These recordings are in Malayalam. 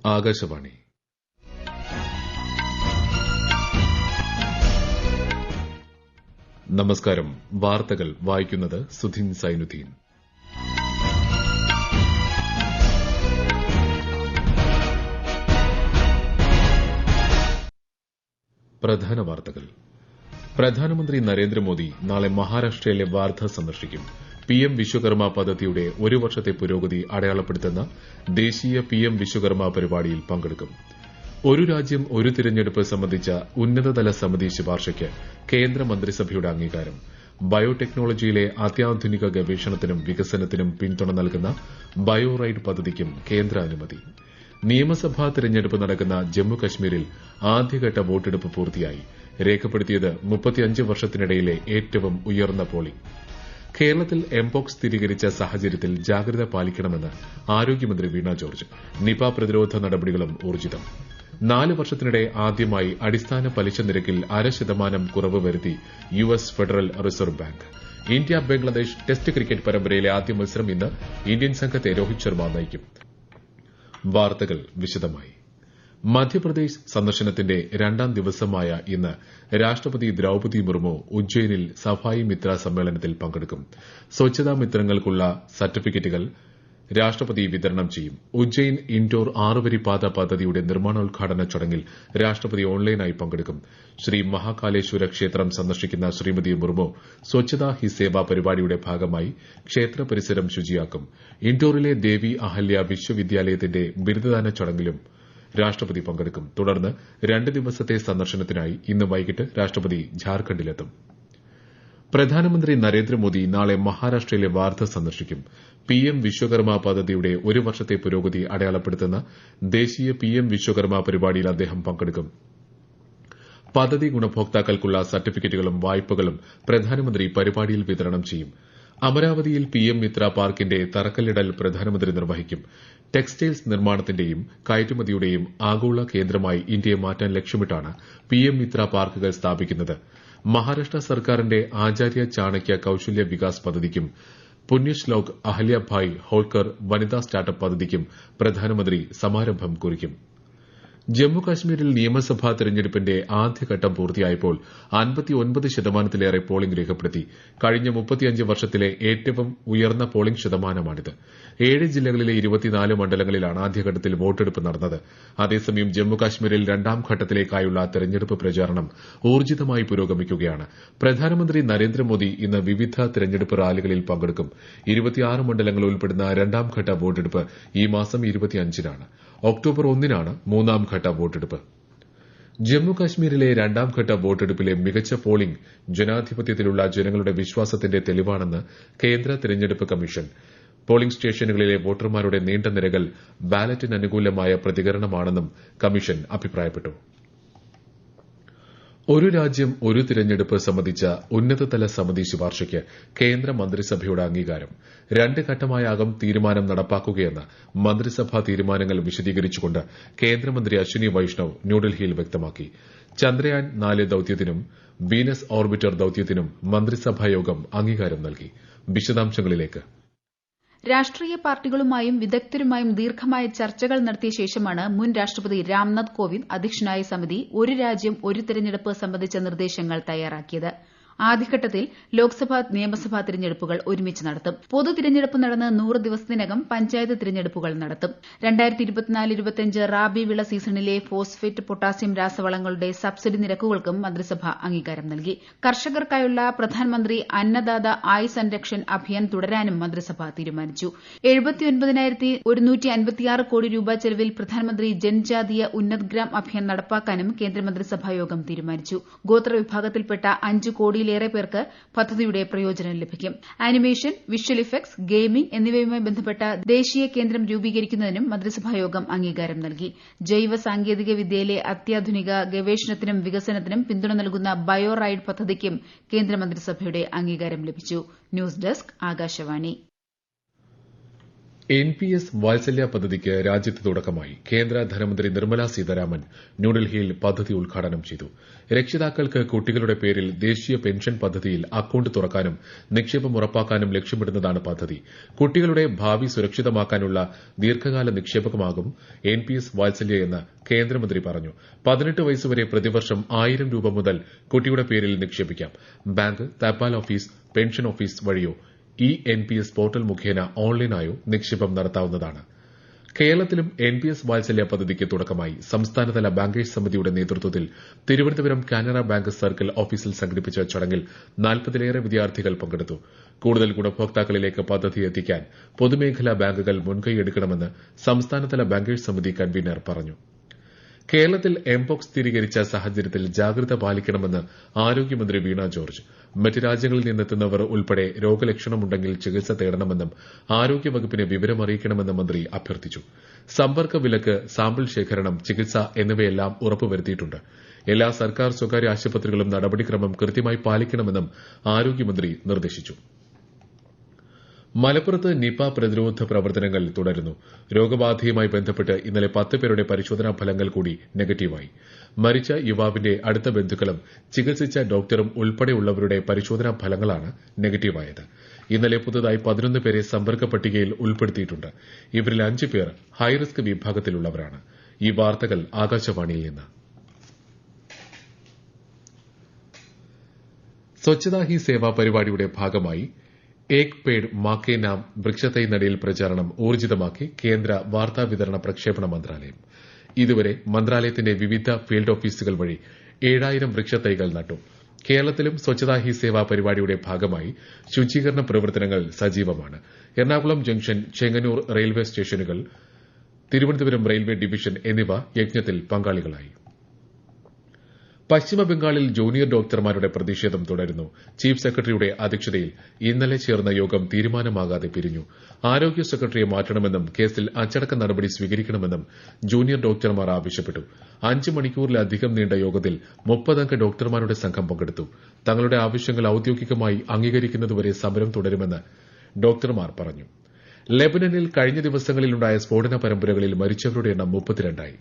ആകാശവാണി. നമസ്കാരം. വാർത്തകൾ വായിക്കുന്നത് സുധിൻ സൈനുദ്ദീൻ. പ്രധാന വാർത്തകൾ. പ്രധാനമന്ത്രി നരേന്ദ്രമോദി നാളെ മഹാരാഷ്ട്രയിലെ വാർധ സന്ദർശിക്കും. പിഎം വിശ്വകർമ്മ പദ്ധതിയുടെ ഒരു വർഷത്തെ പുരോഗതി അടയാളപ്പെടുത്തുന്ന ദേശീയ പിഎം വിശ്വകർമ്മ പരിപാടിയിൽ പങ്കെടുക്കും. ഒരു രാജ്യം ഒരു തിരഞ്ഞെടുപ്പ് സംബന്ധിച്ച ഉന്നതതല സമിതി ശുപാർശയ്ക്ക് കേന്ദ്ര മന്ത്രിസഭയുടെ അംഗീകാരം. ബയോടെക്നോളജിയിലെ അത്യാധുനിക ഗവേഷണത്തിനും വികസനത്തിനും പിന്തുണ നൽകുന്ന ബയോറൈഡ് പദ്ധതിക്കും കേന്ദ്ര അനുമതി. നിയമസഭാ തിരഞ്ഞെടുപ്പ് നടക്കുന്ന ജമ്മുകശ്മീരിൽ ആദ്യഘട്ട വോട്ടെടുപ്പ് പൂർത്തിയായി. രേഖപ്പെടുത്തിയത് 35 വർഷത്തിനിടയിലെ ഏറ്റവും ഉയർന്ന പോളിംഗ്. കേരളത്തിൽ എംപോക്സ് സ്ഥിരീകരിച്ച സാഹചര്യത്തിൽ ജാഗ്രത പാലിക്കണമെന്ന് ആരോഗ്യമന്ത്രി വീണ ജോർജ്. നിപ പ്രതിരോധ നടപടികളും ഊർജിതം. 4 വർഷത്തിനിടെ ആദ്യമായി അടിസ്ഥാന പലിശ നിരക്കിൽ 0.5% കുറവ് വരുത്തി US federal reserve bank. India Bangladesh test cricket പരമ്പരയിലെ ആദ്യ മത്സരം ഇന്ന്. ഇന്ത്യൻ സംഘത്തെ രോഹിത് ശർമ്മ നയിക്കും. വാർത്തകൾ വിശദമായി. മധ്യപ്രദേശ് സന്ദർശനത്തിന്റെ 2ാം ദിവസമായ ഇന്ന് രാഷ്ട്രപതി ദ്രൌപദി മുർമു ഉജ്ജയിനിൽ സഫായി മിത്ര സമ്മേളനത്തിൽ പങ്കെടുക്കും. സ്വച്ഛതാ മിത്രങ്ങൾക്കുള്ള സർട്ടിഫിക്കറ്റുകൾ രാഷ്ട്രപതി വിതരണം ചെയ്യും. ഉജ്ജയിൻ ഇൻഡോർ 6-വരിപ്പാത പദ്ധതിയുടെ നിർമ്മാണോദ്ഘാടന ചടങ്ങിൽ രാഷ്ട്രപതി ഓൺലൈനായി പങ്കെടുക്കും. ശ്രീ മഹാകാലേശ്വര ക്ഷേത്രം സന്ദർശിക്കുന്ന ശ്രീമതി മുർമു സ്വച്ഛതാ ഹി സേവ പരിപാടിയുടെ ഭാഗമായി ക്ഷേത്ര പരിസരം ശുചിയാക്കും. ഇൻഡോറിലെ ദേവി അഹല്യ വിശ്വവിദ്യാലയത്തിന്റെ ബിരുദദാന ചടങ്ങിലും രാഷ്ട്രപതി പങ്കെടുക്കും. തുടർന്ന് 2 ദിവസത്തെ സന്ദർശനത്തിനായി ഇന്ന് വൈകിട്ട് രാഷ്ട്രപതി ഝാർഖണ്ഡിലെത്തും. പ്രധാനമന്ത്രി നരേന്ദ്രമോദി നാളെ മഹാരാഷ്ട്രയിലെ വാർധ സന്ദർശിക്കും. പിഎം വിശ്വകർമ്മ പദ്ധതിയുടെ ഒരു വർഷത്തെ പുരോഗതി അടയാളപ്പെടുത്തുന്ന ദേശീയ പിഎം വിശ്വകർമ്മ പരിപാടിയിൽ അദ്ദേഹം പങ്കെടുക്കും. പദ്ധതി ഗുണഭോക്താക്കൾക്കുള്ള സർട്ടിഫിക്കറ്റുകളും വായ്പകളും പ്രധാനമന്ത്രി പരിപാടിയിൽ വിതരണം ചെയ്യും. അമരാവതിയിൽ പിഎം മിത്ര പാർക്കിന്റെ തറക്കല്ലിടൽ പ്രധാനമന്ത്രി നിർവഹിക്കും. ടെക്സ്റ്റൈൽസ് നിർമ്മാണത്തിന്റെയും കയറ്റുമതിയുടെയും ആഗോള കേന്ദ്രമായി ഇന്ത്യയെ മാറ്റാൻ ലക്ഷ്യമിട്ടാണ് പിഎം മിത്ര പാർക്കുകൾ സ്ഥാപിക്കുന്നത്. മഹാരാഷ്ട്ര സർക്കാരിന്റെ ആചാര്യ ചാണക്യ കൌശല്യ വികാസ് പദ്ധതിക്കും പുണ്യശ്ലോക് അഹല്യഭായ് ഹോൾക്കർ വനിതാ സ്റ്റാർട്ടപ്പ് പദ്ധതിക്കും പ്രധാനമന്ത്രി സമാരംഭം കുറിക്കും. ജമ്മുകാശ്മീരിൽ നിയമസഭാ തെരഞ്ഞെടുപ്പിന്റെ ആദ്യഘട്ടം പൂർത്തിയായപ്പോൾ 59% പോളിംഗ് രേഖപ്പെടുത്തി. കഴിഞ്ഞ 35 വർഷത്തിലെ ഏറ്റവും ഉയർന്ന പോളിംഗ് ശതമാനമാണിത്. 7 ജില്ലകളിലെ 24 മണ്ഡലങ്ങളിലാണ് ആദ്യഘട്ടത്തിൽ വോട്ടെടുപ്പ് നടന്നത്. അതേസമയം ജമ്മുകാശ്മീരിൽ 2ാം ഘട്ടത്തിലേക്കായുള്ള തെരഞ്ഞെടുപ്പ് പ്രചാരണം ഊർജിതമായി പുരോഗമിക്കുകയാണ്. പ്രധാനമന്ത്രി നരേന്ദ്രമോദി ഇന്ന് വിവിധ തെരഞ്ഞെടുപ്പ് റാലികളിൽ പങ്കെടുക്കും. 26 മണ്ഡലങ്ങൾ ഉൾപ്പെടുന്ന 2ാം ഘട്ട വോട്ടെടുപ്പ് ഈ മാസം 25-നാണ്. ഒക്ടോബർ 1-നാണ് 3ാം ഘട്ട വോട്ടെടുപ്പ്. ജമ്മുകാശ്മീരിലെ 2ാം ഘട്ട വോട്ടെടുപ്പിലെ മികച്ച പോളിംഗ് ജനാധിപത്യത്തിലുള്ള ജനങ്ങളുടെ വിശ്വാസത്തിന്റെ തെളിവാണെന്ന് കേന്ദ്ര തെരഞ്ഞെടുപ്പ് കമ്മീഷൻ. പോളിംഗ് സ്റ്റേഷനുകളിലെ വോട്ടർമാരുടെ നീണ്ട നിരകൾ ബാലറ്റിന് അനുകൂലമായ പ്രതികരണമാണെന്നും കമ്മീഷൻ അഭിപ്രായപ്പെട്ടു. ഒരു രാജ്യം ഒരു തിരഞ്ഞെടുപ്പ് സംബന്ധിച്ച ഉന്നതതല സമിതി ശുപാർശയ്ക്ക് കേന്ദ്ര മന്ത്രിസഭയുടെ അംഗീകാരം. 2 ഘട്ടമായാകും തീരുമാനം നടപ്പാക്കുകയെന്ന് മന്ത്രിസഭാ തീരുമാനങ്ങൾ വിശദീകരിച്ചുകൊണ്ട് കേന്ദ്രമന്ത്രി അശ്വിനി വൈഷ്ണവ് ന്യൂഡൽഹിയിൽ വ്യക്തമാക്കി. ചന്ദ്രയാൻ 4 ദൌത്യത്തിനും വീനസ് ഓർബിറ്റർ ദൌത്യത്തിനും മന്ത്രിസഭായോഗം അംഗീകാരം നൽകി. വിശദാംശങ്ങളിലേക്ക്. രാഷ്ട്രീയ പാർട്ടികളുമായും വിദഗ്ധരുമായും ദീർഘമായ ചർച്ചകൾ നടത്തിയ ശേഷമാണ് മുൻ രാഷ്ട്രപതി രാംനാഥ് കോവിന്ദ് അധ്യക്ഷനായ സമിതി ഒരു രാജ്യം ഒരു തിരഞ്ഞെടുപ്പ് സംബന്ധിച്ച നിർദ്ദേശങ്ങൾ തയ്യാറാക്കിയത്. ആദ്യഘട്ടത്തിൽ ലോക്സഭാ നിയമസഭാ തിരഞ്ഞെടുപ്പുകൾ ഒരുമിച്ച് നടത്തും. പൊതു തിരഞ്ഞെടുപ്പ് നടന്ന് 100 ദിവസത്തിനകം പഞ്ചായത്ത് തിരഞ്ഞെടുപ്പുകൾ നടത്തും. 2024-25 റാബി വിള സീസണിലെ ഫോസ്ഫേറ്റ്, പൊട്ടാസ്യം രാസവളങ്ങളുടെ സബ്സിഡി നിരക്കുകൾക്കും മന്ത്രിസഭ അംഗീകാരം നൽകി. കർഷകർക്കായുള്ള പ്രധാനമന്ത്രി അന്നദാത ആയ് സംരക്ഷൺ അഭിയാൻ തുടരാനും മന്ത്രിസഭ തീരുമാനിച്ചു. 79,156 കോടി രൂപ ചെലവിൽ പ്രധാനമന്ത്രി ജൻജാതീയ ഉന്നത് ഗ്രാം അഭിയാൻ നടപ്പാക്കാനും കേന്ദ്രമന്ത്രിസഭായോഗം തീരുമാനിച്ചു. ഗോത്രവിഭാഗത്തിൽപ്പെട്ട 5 കോടിയിലേറെ പേർക്ക് പദ്ധതിയുടെ പ്രയോജനം ലഭിക്കും. ആനിമേഷൻ, വിഷ്വൽ ഇഫക്ട്സ്, ഗെയിമിംഗ് എന്നിവയുമായി ബന്ധപ്പെട്ട ദേശീയ കേന്ദ്രം രൂപീകരിക്കുന്നതിനും മന്ത്രിസഭായോഗം അംഗീകാരം നൽകി. ജൈവ സാങ്കേതിക വിദ്യയിലെ അത്യാധുനിക ഗവേഷണത്തിനും വികസനത്തിനും പിന്തുണ നൽകുന്ന ബയോറൈഡ് പദ്ധതിക്കും കേന്ദ്രമന്ത്രിസഭയുടെ അംഗീകാരം ലഭിച്ചു. News desk, Akashvani. NPS വാത്സല്യ പദ്ധതിക്ക് രാജ്യത്ത് തുടക്കമായി. കേന്ദ്ര ധനമന്ത്രി നിർമ്മല സീതാരാമൻ ന്യൂഡൽഹിയിൽ പദ്ധതി ഉദ്ഘാടനം ചെയ്തു. രക്ഷിതാക്കൾക്ക് കുട്ടികളുടെ പേരിൽ ദേശീയ പെൻഷൻ പദ്ധതിയിൽ അക്കൌണ്ട് തുറക്കാനും നിക്ഷേപം ഉറപ്പാക്കാനും ലക്ഷ്യമിടുന്നതാണ് പദ്ധതി. കുട്ടികളുടെ ഭാവി സുരക്ഷിതമാക്കാനുള്ള ദീർഘകാല നിക്ഷേപമാകും NPS വാത്സല്യ എന്ന് കേന്ദ്രമന്ത്രി പറഞ്ഞു. 18 വയസ്സുവരെ പ്രതിവർഷം 1000 രൂപ മുതൽ കുട്ടിയുടെ പേരിൽ നിക്ഷേപിക്കാം. ബാങ്ക്, തപാൽ ഓഫീസ്, പെൻഷൻ ഓഫീസ് വഴിയോ NPS പോർട്ടൽ മുഖേന ഓൺലൈനായോ നിക്ഷേപം നടത്താവുന്നതാണ്. കേരളത്തിലും NPS വാത്സല്യ പദ്ധതിക്ക് തുടക്കമായി. സംസ്ഥാനതല ബാങ്കേഴ്സ് സമിതിയുടെ നേതൃത്വത്തിൽ തിരുവനന്തപുരം കാനറ ബാങ്ക് സർക്കിൾ ഓഫീസിൽ സംഘടിപ്പിച്ച ചടങ്ങിൽ 40-ലേറെ വിദ്യാർത്ഥികൾ പങ്കെടുത്തു. കൂടുതൽ ഗുണഭോക്താക്കളിലേക്ക് പദ്ധതി എത്തിക്കാൻ പൊതുമേഖലാ ബാങ്കുകൾ മുൻകൈയെടുക്കണമെന്ന് സംസ്ഥാനതല ബാങ്കേഴ്സ് സമിതി കൺവീനർ പറഞ്ഞു. കേരളത്തിൽ എംപോക്സ് സ്ഥിരീകരിച്ച സാഹചര്യത്തിൽ ജാഗ്രത പാലിക്കണമെന്ന് ആരോഗ്യമന്ത്രി വീണ ജോർജ്. മറ്റ് രാജ്യങ്ങളിൽ നിന്നെത്തുന്നവർ ഉൾപ്പെടെ രോഗലക്ഷണമുണ്ടെങ്കിൽ ചികിത്സ തേടണമെന്നും ആരോഗ്യവകുപ്പിനെ വിവരമറിയിക്കണമെന്നും മന്ത്രി അഭ്യർത്ഥിച്ചു. സമ്പർക്ക വിലക്ക്, സാമ്പിൾ ശേഖരണം, ചികിത്സ എന്നിവയെല്ലാം ഉറപ്പുവരുത്തിയിട്ടുണ്ട്. എല്ലാ സർക്കാർ സ്വകാര്യ ആശുപത്രികളും നടപടിക്രമം കൃത്യമായി പാലിക്കണമെന്നും ആരോഗ്യമന്ത്രി നിർദ്ദേശിച്ചു. മലപ്പുറത്ത് നിപ പ്രതിരോധ പ്രവർത്തനങ്ങൾ തുടരുന്നു. രോഗബാധയുമായി ബന്ധപ്പെട്ട് ഇന്നലെ 10 പേരുടെ പരിശോധനാ ഫലങ്ങൾ കൂടി നെഗറ്റീവായി. മരിച്ച യുവാവിന്റെ അടുത്ത ബന്ധുക്കളും ചികിത്സിച്ച ഡോക്ടറും ഉൾപ്പെടെയുള്ളവരുടെ പരിശോധനാ ഫലങ്ങളാണ് നെഗറ്റീവായത്. ഇന്നലെ പുതുതായി 11 പേരെ സമ്പർക്ക പട്ടികയിൽ ഉൾപ്പെടുത്തിയിട്ടുണ്ട്. ഇവരിൽ 5 പേർ ഹൈറിസ്ക് വിഭാഗത്തിലുള്ളവരാണ്. ഈ വാർത്തകൾ ആകാശവാണിയിൽ നിന്ന്. സ്വച്ഛതാ ഹി സേവ പരിപാടിയുടെ ഭാഗമായി ഏക് പേഡ് മാക്കേ നാം വൃക്ഷത്തൈ നടീൽ പ്രചാരണം ഊർജിതമാക്കി കേന്ദ്ര വാർത്താവിതരണ പ്രക്ഷേപണ മന്ത്രാലയം. ഇതുവരെ മന്ത്രാലയത്തിന്റെ വിവിധ ഫീൽഡ് ഓഫീസുകൾ വഴി 7000 വൃക്ഷത്തൈകൾ നട്ടു. കേരളത്തിലും സ്വച്ഛതാ ഹി സേവ പരിപാടിയുടെ ഭാഗമായി ശുചീകരണ പ്രവർത്തനങ്ങൾ സജീവമാണ്. എറണാകുളം ജംഗ്ഷൻ, ചെങ്ങന്നൂർ റെയിൽവേ സ്റ്റേഷനുകൾ, തിരുവനന്തപുരം റെയിൽവേ ഡിവിഷൻ എന്നിവ യജ്ഞത്തിൽ പങ്കാളികളായി. പശ്ചിമബംഗാളിൽ ജൂനിയർ ഡോക്ടർമാരുടെ പ്രതിഷേധം തുടരുന്നു. ചീഫ് സെക്രട്ടറിയുടെ അധ്യക്ഷതയിൽ ഇന്നലെ ചേർന്ന യോഗം തീരുമാനമാകാതെ പിരിഞ്ഞു. ആരോഗ്യ സെക്രട്ടറിയെ മാറ്റണമെന്നും കേസിൽ അച്ചടക്ക നടപടി സ്വീകരിക്കണമെന്നും ജൂനിയർ ഡോക്ടർമാർ ആവശ്യപ്പെട്ടു. 5 മണിക്കൂറിലധികം നീണ്ട യോഗത്തിൽ 30 അംഗ ഡോക്ടർമാരുടെ സംഘം പങ്കെടുത്തു. തങ്ങളുടെ ആവശ്യങ്ങൾ ഔദ്യോഗികമായി അംഗീകരിക്കുന്നതുവരെ സമരം തുടരുമെന്ന് ഡോക്ടർമാർ പറഞ്ഞു. ലെബനനിൽ കഴിഞ്ഞ ദിവസങ്ങളിലുണ്ടായ സ്ഫോടന പരമ്പരകളിൽ മരിച്ചവരുടെ എണ്ണം 32ആയി.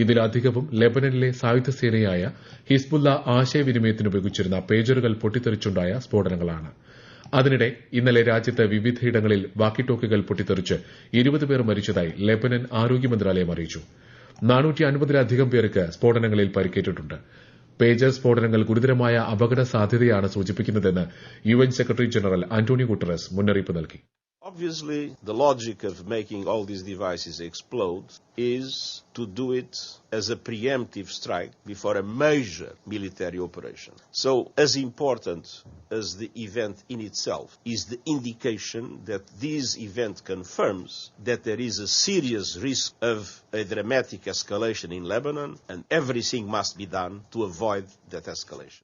ഇതിലധികവും ലെബനനിലെ സായുധ സേനയായ ഹിസ്ബുള്ള ആശയവിനിമയത്തിന് ഉപയോഗിച്ചിരുന്ന പേജറുകൾ പൊട്ടിത്തെറിച്ചുണ്ടായ സ്ഫോടനങ്ങളാണ്. അതിനിടെ ഇന്നലെ രാജ്യത്ത് വിവിധയിടങ്ങളിൽ വാക്കി ടോക്കികൾ പൊട്ടിത്തെറിച്ച് 20 പേർ മരിച്ചതായി ലെബനൻ ആരോഗ്യ മന്ത്രാലയം അറിയിച്ചു. 450-ലധികം പേർക്ക് സ്ഫോടനങ്ങളിൽ പരിക്കേറ്റിട്ടുണ്ട്. പേജർ സ്ഫോടനങ്ങൾ ഗുരുതരമായ അപകട സാധ്യതയാണ് സൂചിപ്പിക്കുന്നതെന്ന് UN secretary general Antonio Guterres മുന്നറിയിപ്പ് നൽകി. Obviously, the logic of making all these devices explode is to do it as a preemptive strike before a major military operation. So, as important as the event in itself is the indication that this event confirms that there is a serious risk of a dramatic escalation in Lebanon, and everything must be done to avoid that escalation.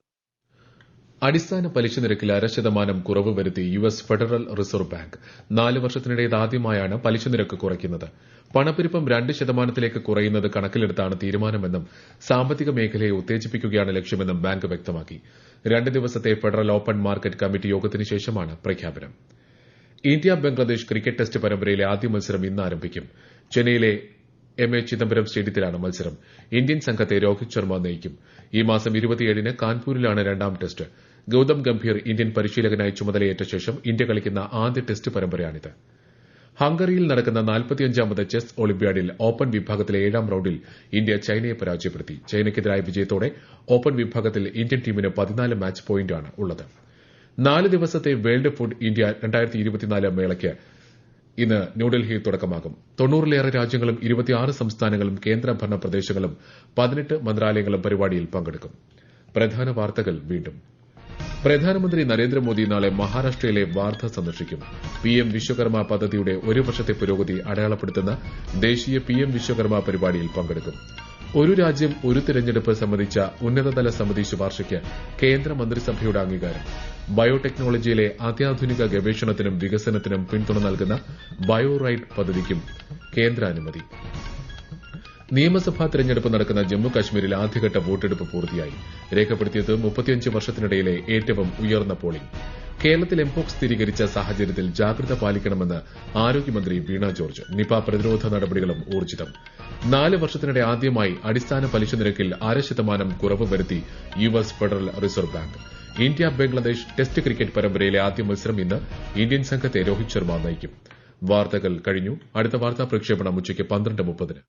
അടിസ്ഥാന പലിശ നിരക്കിൽ 1% കുറവ് വരുത്തി US ഫെഡറൽ റിസർവ് ബാങ്ക്. 4 വർഷത്തിനിടെ ഇതാദ്യമായാണ് പലിശ നിരക്ക് കുറയ്ക്കുന്നത്. പണപ്പെരുപ്പം 2% കുറയുന്നത് കണക്കിലെടുത്താണ് തീരുമാനമെന്നും സാമ്പത്തിക മേഖലയെ ഉത്തേജിപ്പിക്കുകയാണ് ലക്ഷ്യമെന്നും ബാങ്ക് വ്യക്തമാക്കി. 2 ദിവസത്തെ ഫെഡറൽ ഓപ്പൺ മാർക്കറ്റ് കമ്മിറ്റി യോഗത്തിന് ശേഷമാണ് പ്രഖ്യാപനം. ഇന്ത്യ ബംഗ്ലാദേശ് ക്രിക്കറ്റ് ടെസ്റ്റ് പരമ്പരയിലെ ആദ്യ മത്സരം ഇന്ന് ആരംഭിക്കും. ചെന്നൈയിലെ MA ചിദംബരം സ്റ്റേഡിയത്തിലാണ് മത്സരം. ഇന്ത്യൻ സംഘത്തെ രോഹിത് ശർമ്മ നയിക്കും. ഈ മാസം 27-ന് കാൺപൂരിലാണ് രണ്ടാം ടെസ്റ്റ്. ഗൌതം ഗംഭീർ ഇന്ത്യൻ പരിശീലകനായി ചുമതലയേറ്റ ശേഷം ഇന്ത്യ കളിക്കുന്ന ആദ്യ ടെസ്റ്റ് പരമ്പരയാണിത്. ഹംഗറിയിൽ നടക്കുന്ന 45ാമത് ചെസ് ഒളിമ്പ്യാഡിൽ ഓപ്പൺ വിഭാഗത്തിലെ 7ാം റൌണ്ടിൽ ഇന്ത്യ ചൈനയെ പരാജയപ്പെടുത്തി. ചൈനയ്ക്കെതിരായ വിജയത്തോടെ ഓപ്പൺ വിഭാഗത്തിൽ ഇന്ത്യൻ ടീമിന് 14 മാച്ച് പോയിന്റാണ് ഉള്ളത്. 4 ദിവസത്തെ വേൾഡ് ഫുഡ് ഇന്ത്യ 2024 മേളയ്ക്ക് ഇന്ന് ന്യൂഡൽഹിയിൽ തുടക്കമാകും. 90-ലേറെ രാജ്യങ്ങളും 26 സംസ്ഥാനങ്ങളും കേന്ദ്രഭരണ പ്രദേശങ്ങളും 18 മന്ത്രാലയങ്ങളും പരിപാടിയിൽ പങ്കെടുക്കും. പ്രധാന വാർത്തകൾ വീണ്ടും. പ്രധാനമന്ത്രി നരേന്ദ്രമോദി നാളെ മഹാരാഷ്ട്രയിലെ വാർധ സന്ദർശിക്കും. PM വിശ്വകർമ്മ പദ്ധതിയുടെ 1 വർഷത്തെ പുരോഗതി അടയാളപ്പെടുത്തുന്ന ദേശീയ PM വിശ്വകർമ്മ പരിപാടിയിൽ പങ്കെടുക്കും. ഒരു രാജ്യം ഒരു തിരഞ്ഞെടുപ്പ് സംബന്ധിച്ച ഉന്നതതല സമിതി ശുപാർശയ്ക്ക് കേന്ദ്ര മന്ത്രിസഭയുടെ അംഗീകാരം. ബയോടെക്നോളജിയിലെ അത്യാധുനിക ഗവേഷണത്തിനും വികസനത്തിനും പിന്തുണ നൽകുന്ന ബയോറൈറ്റ് പദ്ധതിക്കും കേന്ദ്ര അനുമതി. നിയമസഭാ തെരഞ്ഞെടുപ്പ് നടക്കുന്ന ജമ്മു കശ്മീരിൽ ആദ്യഘട്ട വോട്ടെടുപ്പ് പൂർത്തിയായി. രേഖപ്പെടുത്തിയത് 35 വർഷത്തിനിടയിലെ ഏറ്റവും ഉയർന്ന പോളിംഗ്. കേരളത്തിൽ എംപോക്സ് സ്ഥിരീകരിച്ച സാഹചര്യത്തിൽ ജാഗ്രത പാലിക്കണമെന്ന് ആരോഗ്യമന്ത്രി വീണ ജോർജ്. നിപ പ്രതിരോധ നടപടികളും ഊർജിതം. 4 വർഷത്തിനിടെ ആദ്യമായി അടിസ്ഥാന പലിശ നിരക്കിൽ 0.5% കുറവ് വരുത്തി US federal reserve bank. India Bangladesh test cricket പരമ്പരയിലെ ആദ്യ മത്സരം ഇന്ന്. ഇന്ത്യൻ സംഘത്തെ രോഹിത് ശർമ്മ നയിക്കും. വാർത്തകൾ കഴിഞ്ഞു. അടുത്ത വാർത്താ പ്രക്ഷേപണം ഉച്ചയ്ക്ക് 12:30.